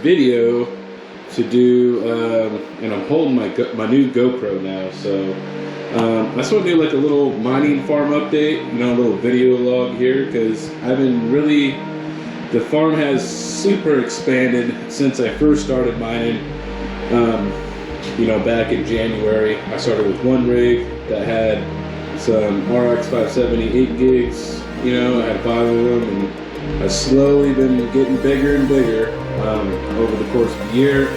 video to do, and I'm holding my new GoPro now, so I just want to do like a little mining farm update, you know, a little video log here, because I've been really, the farm has super expanded since I first started mining. You know, back in January, I started with one rig that had some RX 570 8 gigs, you know, I had 5 of them, and I've slowly been getting bigger and bigger over the course of the year.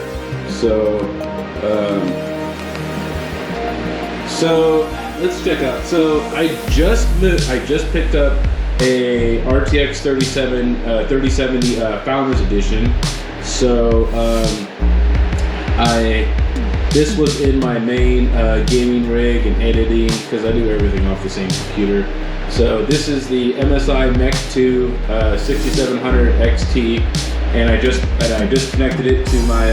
So let's check out. So I just picked up a RTX 3070 Founders Edition. So this was in my main gaming rig and editing, because I do everything off the same computer. So this is the MSI Mech 2 6700 XT, and I just connected it to my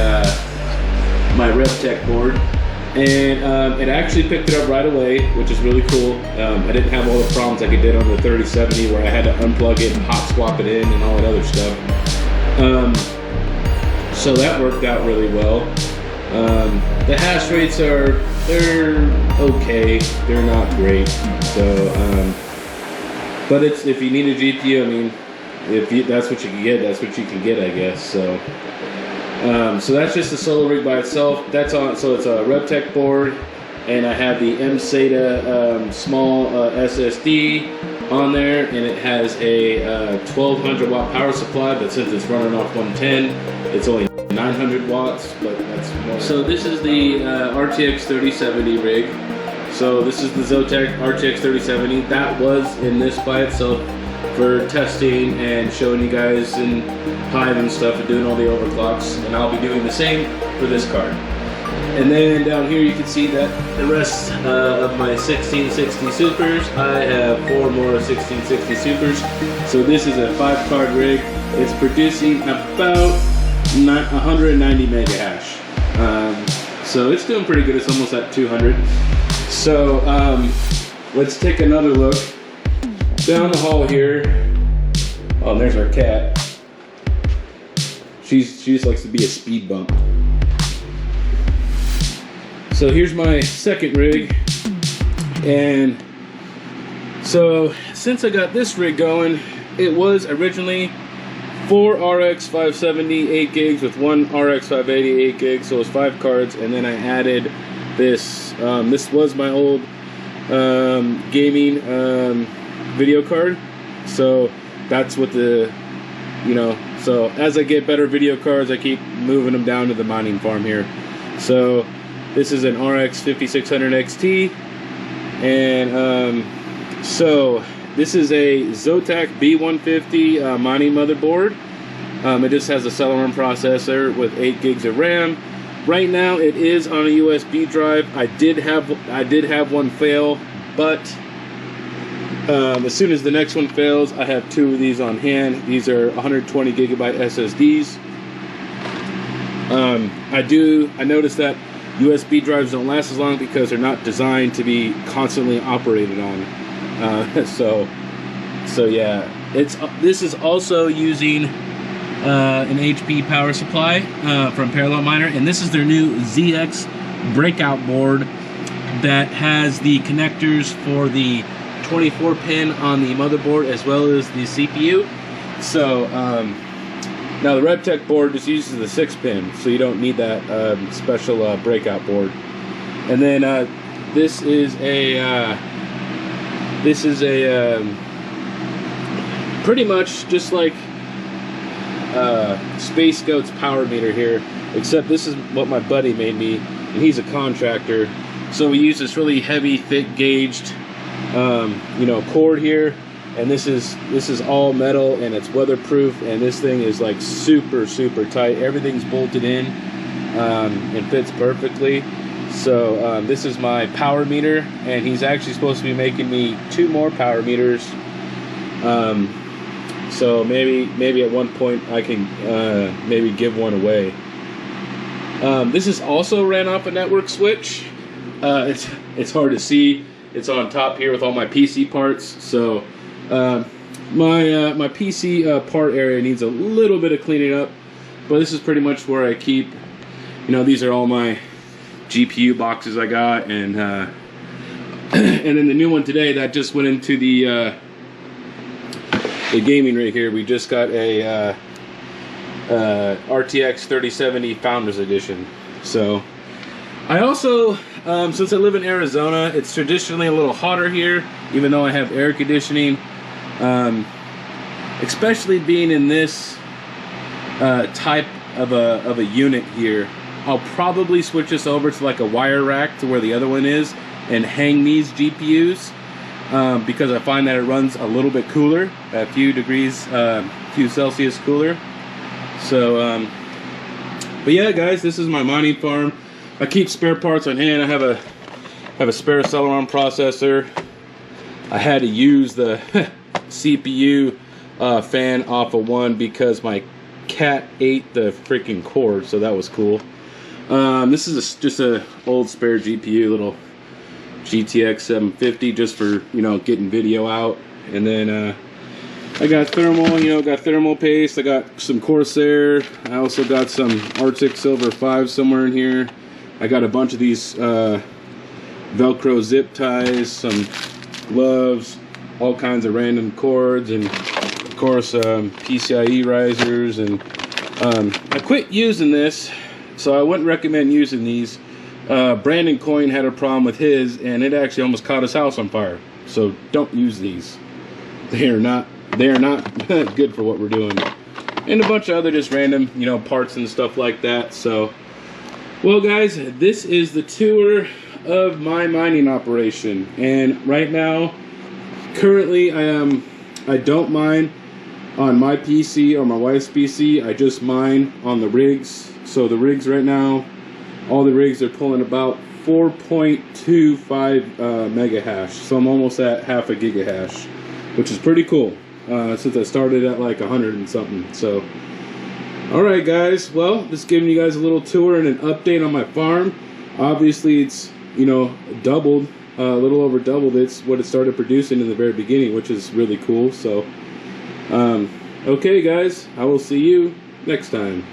my Rebtech board, and it actually picked it up right away, which is really cool. I didn't have all the problems like I did on the 3070, where I had to unplug it and hot swap it in and all that other stuff. So that worked out really well. The hash rates they're okay, they're not great. So, but if you need a GPU, I mean, that's what you can get, that's what you can get, I guess. So, so that's just a solo rig by itself. That's on. So it's a Rebtech board, and I have the MSATA small SSD on there, and it has a 1200 watt power supply. But since it's running off 110, it's only 900 watts. But that's more. So this is the RTX 3070 rig. So this is the Zotac RTX 3070. That was in this by itself for testing and showing you guys in Hive and stuff and doing all the overclocks, and I'll be doing the same for this card. And then down here you can see that the rest of my 1660 supers, I have 4 more 1660 supers. So this is a 5-card rig. It's producing about 190 mega hash. So it's doing pretty good. It's almost at 200. So let's take another look down the hall here. Oh, and there's our cat. She just likes to be a speed bump. So here's my second rig, and so since I got this rig going, it was originally 4 RX 570 8 gigs with 1 RX 580 8 gigs, so it was 5 cards, and then I added this. This was my old gaming video card, so that's what the, you know, so as I get better video cards, I keep moving them down to the mining farm here. So this is an RX 5600 XT, and so this is a Zotac B150 mining motherboard. It just has a Celeron processor with 8 gigs of RAM. Right now it is on a USB drive. I did have one fail, but as soon as the next one fails, I have 2 of these on hand. These are 120 gigabyte SSDs. I noticed that USB drives don't last as long because they're not designed to be constantly operated on. So yeah, this is also using an HP power supply from Parallel Miner, and this is their new ZX breakout board that has the connectors for the 24 pin on the motherboard as well as the CPU. So now the Rebtech board just uses the 6 pin, so you don't need that special breakout board. And then this is a pretty much just like Space Goat's power meter here, except this is what my buddy made me, and he's a contractor. So we use this really heavy, thick gauged you know, cord here, and this is all metal, and it's weatherproof, and this thing is like super tight. Everything's bolted in and fits perfectly. So this is my power meter, and he's actually supposed to be making me 2 more power meters. So maybe at one point I can maybe give one away. This is also ran off a network switch. It's hard to see. It's on top here with all my PC parts. So my PC part area needs a little bit of cleaning up. But this is pretty much where I keep, you know, these are all my GPU boxes I got, and and then the new one today that just went into the gaming rig here. We just got a RTX 3070 Founders Edition. So I also, since I live in Arizona, it's traditionally a little hotter here, even though I have air conditioning. Especially being in this type of a unit here, I'll probably switch this over to like a wire rack to where the other one is and hang these GPUs because I find that it runs a little bit cooler, a few degrees, few Celsius cooler. So, but yeah, guys, this is my mining farm. I keep spare parts on hand. I have a spare Celeron processor. I had to use the CPU fan off of one because my cat ate the freaking cord, so that was cool. This is just a old spare GPU, little GTX 750, just for, you know, getting video out. And then I got thermal, you know, got thermal paste. I got some Corsair. I also got some Arctic Silver 5 somewhere in here. I got a bunch of these Velcro zip ties, some gloves, all kinds of random cords, and of course PCIe risers. And I quit using this, so I wouldn't recommend using these. Brandon Coyne had a problem with his, and it actually almost caught his house on fire. So don't use these. They are not good for what we're doing. And a bunch of other just random, you know, parts and stuff like that. So, well, guys, this is the tour of my mining operation. And right now, currently, I don't mine on my PC or my wife's PC. I just mine on the rigs. So the rigs right now, all the rigs are pulling about 4.25 mega hash. So I'm almost at half a gigahash, which is pretty cool since I started at like 100 and something. So, all right, guys. Well, just giving you guys a little tour and an update on my farm. Obviously, it's, you know, doubled, a little over doubled it's what it started producing in the very beginning, which is really cool. So, okay, guys, I will see you next time.